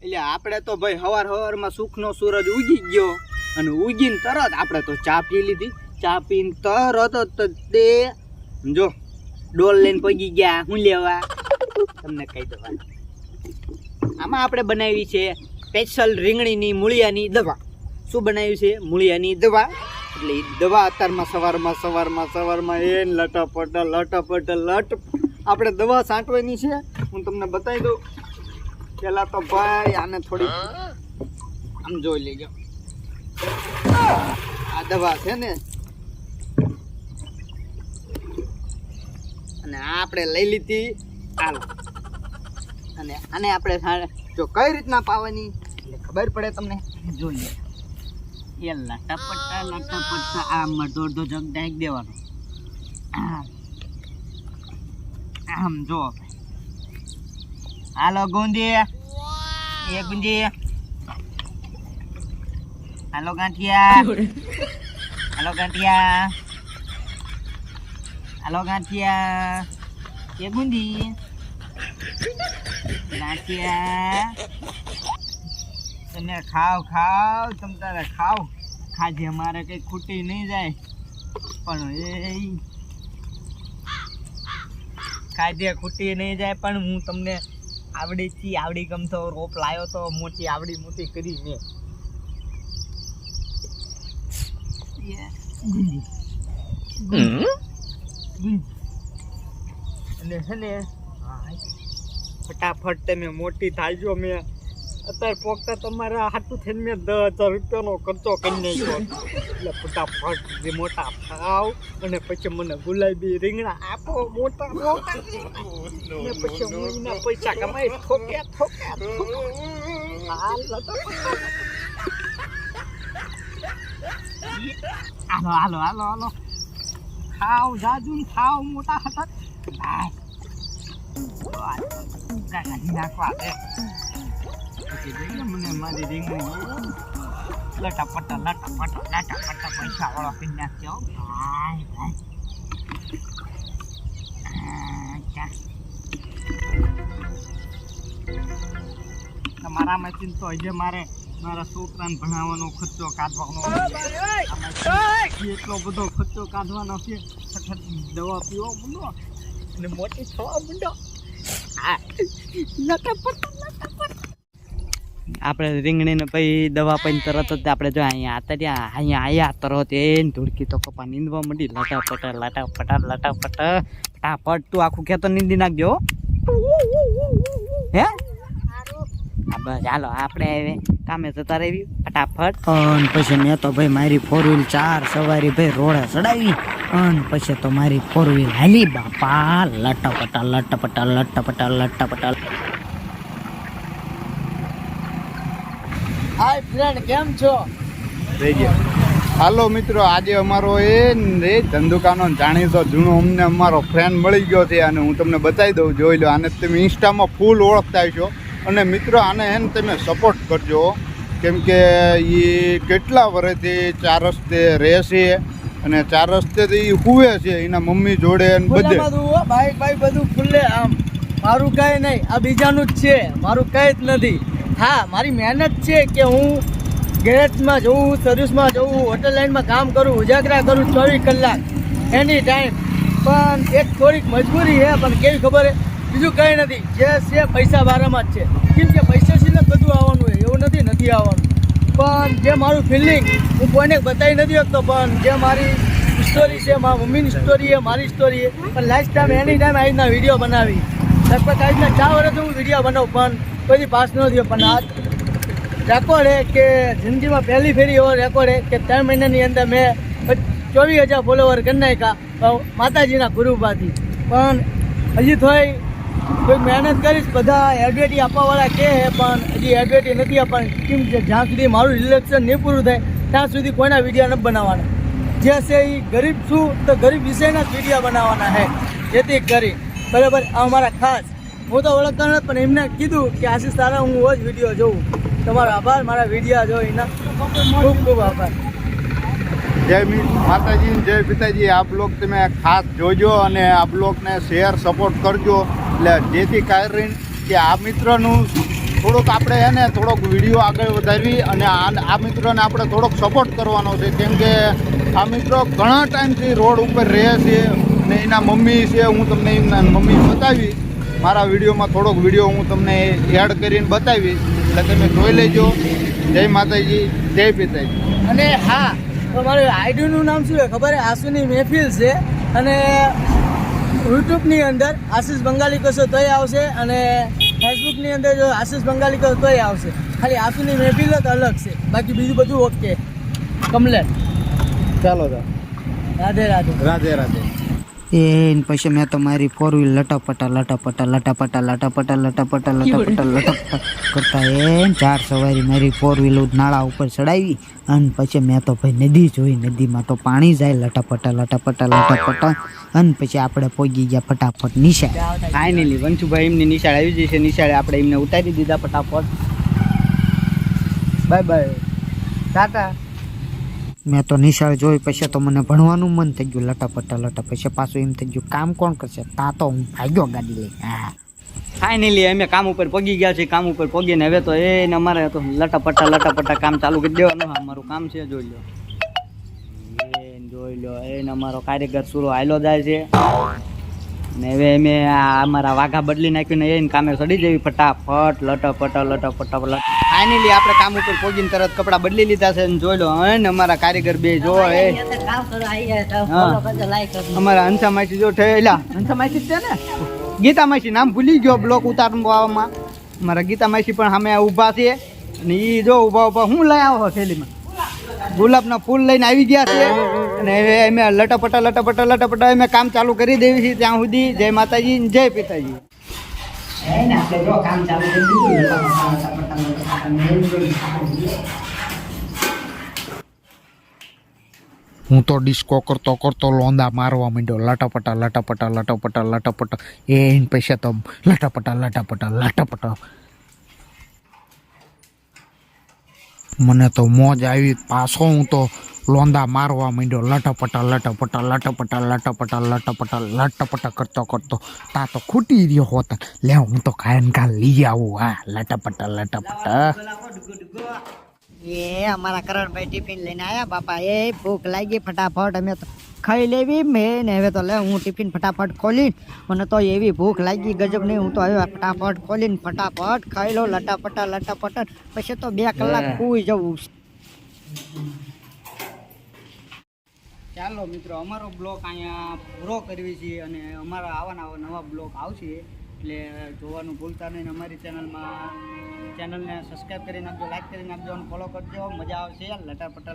એટલે આપણે તો ભાઈ હવારમાં સુખનો સૂરજ ઉગી ગયો અને ઉગીને તરત આપણે તો ચા પી લીધી. ચા પીને તરત જ તે જો ડોલ લઈને પગી ગયા હું લેવા તમને કહી દઉં. આમાં આપણે બનાવી છે સ્પેશિયલ રીંગણીની મૂળિયાની દવા. શું બનાવ્યું છે? મૂળિયાની દવા. એટલે એ દવા અત્યારમાં સવારમાં એ લટપટ આપણે દવા છાંટવાની છે. હું તમને બતાવી દઉં. પેલા તો ભાઈ આને થોડી આમ જોઈ લેજો. આ દવા છે ને, અને આ આપણે લઈ લીધી. હાલો, અને આને આપણે જો કઈ રીતના પાવાની એટલે ખબર પડે તમને. જોઈએ એ લટપટા આમ અડધો જગ નાખી દેવાનો. આમ જો. હાલો ગુંજી, એ ગુંજી. હાલો ગાંઠિયા, એ ગુંજી. ગાંઠિયા તમે ખાવ તમ તારે ખાવ. ખાજે, અમારે કઈ ખૂટી નહીં જાય. પણ એ ખાજે, ખૂટી નહીં જાય. પણ હું તમને આવડી ગમતો રોપ લાવ્યો તો મોટી કરી મેં. અને છે ને ફટાફટ તમે મોટી થાજો. મેં અત્યારે પોકતા તમારા હાથું થઈને મેં 10,000 રૂપિયાનો ખર્ચો કરી નાખ્યો. એટલે ફટાફટ જે મોટા થાવ અને પછી મને ગુલાબી રીંગણા આપો મોટા. ને પછી હું એના પૈસા કમાઈ ઠોકે. હાલો ખાવ જાજુ ખાવ મોટા હતા. નાખવા દે પછી જોઈએ મને મારી રીંગણી લટાપટા પૈસા વાળો કરી નાખ્યો. તમારામાંથી તો હજે મારા છોકરાને ભણાવવાનો ખર્ચો કાઢવાનો, એટલો બધો ખર્ચો કાઢવાનો છે. દવા પીવો બોલો અને મોટી થવા માંડો. આપણે રીંગણીને પછી દવા પીને તરત જ આપણે જો અહીંયા આયા તરત એ ધૂળકી તો કપા નીંદવા માંડી. લટાપટ ફટાફટ તું આખું ખેતર નીંદી નાખજો. હે બસ હાલો આપણે કામે જતા રહેવી ફટાફટ. અને પછી મેં તો ભાઈ મારી 4 વ્હીલ 4 સવારી ભાઈ રોડે ચડાવી. અને પછી તો મારી 4 વ્હીલ હાલી બાપા લટપટા. હાય ફ્રેન્ડ, કેમ છો? હાલો મિત્રો, આજે અમારો એ ધંધુકાનો જાણીતો જૂનો અમને અમારો ફ્રેન્ડ મળી ગયો છે. અને હું તમને બતાવી દઉં, જોઈ લો. આને તમે ઇન્સ્ટામાં ફૂલ ઓળખતા છો. અને મિત્રો આને હે ને તમે સપોર્ટ કરજો, કેમ કે એ કેટલા વર્ષથી 4 રસ્તે રહે છે અને 4 રસ્તેથી એ હુવે છે એના મમ્મી જોડે. બધે ભાઈ બધું ખુલ્લે આમ. મારું કાંઈ નહીં, આ બીજાનું જ છે, મારું કંઈ જ નથી. હા, મારી મહેનત છે કે હું ગેરેજમાં જઉં, સર્વિસમાં જઉં, હોટલ લાઈનમાં કામ કરું, ઉજાગરા કરું 24 કલાક એની ટાઈમ. પણ એક થોડીક મજબૂરી છે, પણ કેવી ખબર છે, બીજું કંઈ નથી. જે છે પૈસા બારામાં જ છે. કેમ કે પૈસા છે ને બધું આવવાનું હોય એવું નથી આવવાનું. પણ જે મારું ફિલિંગ હું કોઈને બતાવી નથી શકતો. પણ જે મારી સ્ટોરી છે, મારા મમ્મીની સ્ટોરી છે, મારી સ્ટોરી છે. પણ લાસ્ટ ટાઈમ એની ટાઈમ આ રીતના વિડીયો બનાવી. લગભગ આ રીતના 4 વર્ષથી હું વિડીયો બનાવું પણ કોઈ પાસ ન થયો. પણ આ રેકોર્ડ છે કે જિંદગીમાં પહેલી ફેરી એવો રેકોર્ડ છે કે 3 મહિનાની અંદર મેં 24,000 ફોલોવર કરી નાખ્યા માતાજીના કૃપાથી. પણ હજી કોઈ મહેનત કરીશ. બધા એડવેટી આપવાવાળા કહે છે પણ હજી એડવેટી નથી આપવાની. કેમ કે જ્યાં સુધી મારું ઇલેક્શન નહીં પૂરું થાય ત્યાં સુધી કોઈના વિડીયો નથી બનાવવાના. જે છે એ ગરીબ છું તો ગરીબ વિષયના જ વિડીયો બનાવવાના છે, જેથી કરી બરાબર. આ મારા ખાસ હું તો ઓળખતા નથી પણ એમને કીધું કે આશીષ તારા હું રોજ વિડીયો જોઉં. તમારો આભાર, મારા વિડીયો જોઈ એના ખૂબ આભાર. જય માતાજી, જય પિતાજી. આપ લોગ તમે ખાસ જોજો અને આપ લોગને શેર સપોર્ટ કરજો. એટલે જેથી કારણ કે આ મિત્રનું થોડોક આપણે એને થોડોક વિડીયો આગળ વધારવી અને આ મિત્રોને આપણે થોડોક સપોર્ટ કરવાનો છે, કેમ કે આ મિત્રો ઘણા ટાઈમથી રોડ ઉપર રહે છે અને એના મમ્મી છે. હું તમને એમના મમ્મી બતાવી મારા વિડીયોમાં, થોડોક વિડીયો હું તમને એડ કરીને બતાવી, એટલે તમે જોઈ લેજો. જય માતાજી, જય પિતાજી. અને હા, તો મારું આઈડીનું નામ શું છે ખબર છે? આસુની મહેફિલ છે. અને યુટ્યુબની અંદર આશીષ બંગાળી કશો તોય આવશે, અને ફેસબુકની અંદર જો આશીષ બંગાળી કશો તોય આવશે. ખાલી આસુની મહેફિલ જ અલગ છે, બાકી બીજું બધું ઓકે કમ્પ્લેટ. ચાલો રાધે રાધે. રાધે રાધે. પછી મેં તો મારી 4 વ્હીલ લટાપટા કરતા 4 સવારી મારી 4 વ્હીલ નાળા ઉપર ચડાવી. અને પછી મેં તો ભાઈ નદી જોઈ, નદીમાં તો પાણી જાય લટાપટા. અને પછી આપણે પહોંચી ગયા ફટાફટ નિશાળ. ફાઇનલી વંશુભાઈ એમની નિશાળ આવી જશે. નિશાળે આપણે એમને ઉતારી દીધા ફટાફટ. Bye bye, Tata. મેં તો નિશાળ જોઈ પછી તો મને ભણવાનું મન થઈ ગયું લટાપટા. પછી પાછું એમ થઈ ગયું કામ કોણ કરશે? તા તો હું ભાગ્યો ગાડી લઈ. હા, ફાઇનલી અમે કામ ઉપર પગી ગયા છે. કામ ઉપર પગીને હવે તો એને અમારે તો લટાપટા કામ ચાલુ કરી દેવાનું. અમારું કામ છે, જોઈ લો. જોઈ લો, એને અમારો કારીગર સુરો હાલો જાય છે. ને હવે અમે અમારા વાઘા બદલી નાખ્યું ને એને કામે ચડી જવી ફટાફટ લટાપટા. ફાઇનલી આપણે કામ ઉપર પહોંચીને તરત કપડાં બદલી લીધા છે. ને જોઈ લો, ને અમારા કારીગર બે જો અમારા હંસા માસી જો ઠેલા. હંસા માસી છે ને, ગીતા માસી નામ ભૂલી ગયો બ્લોક ઉતારવામાં. અમારા ગીતા માસી પણ સામે ઊભા છે. અને એ જો ઊભા હું લઈ આવો થેલીમાં ગુલાબના ફૂલ લઈને આવી ગયા છે. અને હવે અમે લટાપટા અમે કામ ચાલુ કરી દેવી છીએ ત્યાં સુધી. જય માતાજી, જય પિતાજી. હું તો ડિસ્કો કરતો લોંદા મારવા માંડ્યો. લટાપટા. એને પૈસા તો લટાપટા. મને તો મોજ આવી. પાછો હું તો લોંદા મારવા માંડ્યો. લટાપટા કરતો તા તો ખૂટી રહ્યો હોતા. લે હું તો ખાય લઈ આવું. હા, લટાપટા. અમારા કરણભાઈ ટિફિન લઈને આવ્યા બાપા. ભૂખ લાગી ફટાફટ અમે તો ખાઈ લેવી. મેં હવે તો લે હું ટિફિન ફટાફટ ખોલી. મને તો એવી ભૂખ લાગી ગજબ નહીં. હું તો હવે ફટાફટ ખોલીને ફટાફટ ખાઈ લો લટાપટા. પછી તો 2 કલાક સૂઈ જવું. ચાલો મિત્રો, અમારો બ્લોગ અહીંયા પૂરો કરવી છીએ. અને અમારા આવા નવા બ્લોગ આવશે, એટલે જોવાનું ભૂલતા નહીં. અમારી ચેનલને સબસ્ક્રાઈબ કરી નાખજો, લાઈક કરી નાખજો અને ફોલો કરજો. મજા આવશે. લટાપટા.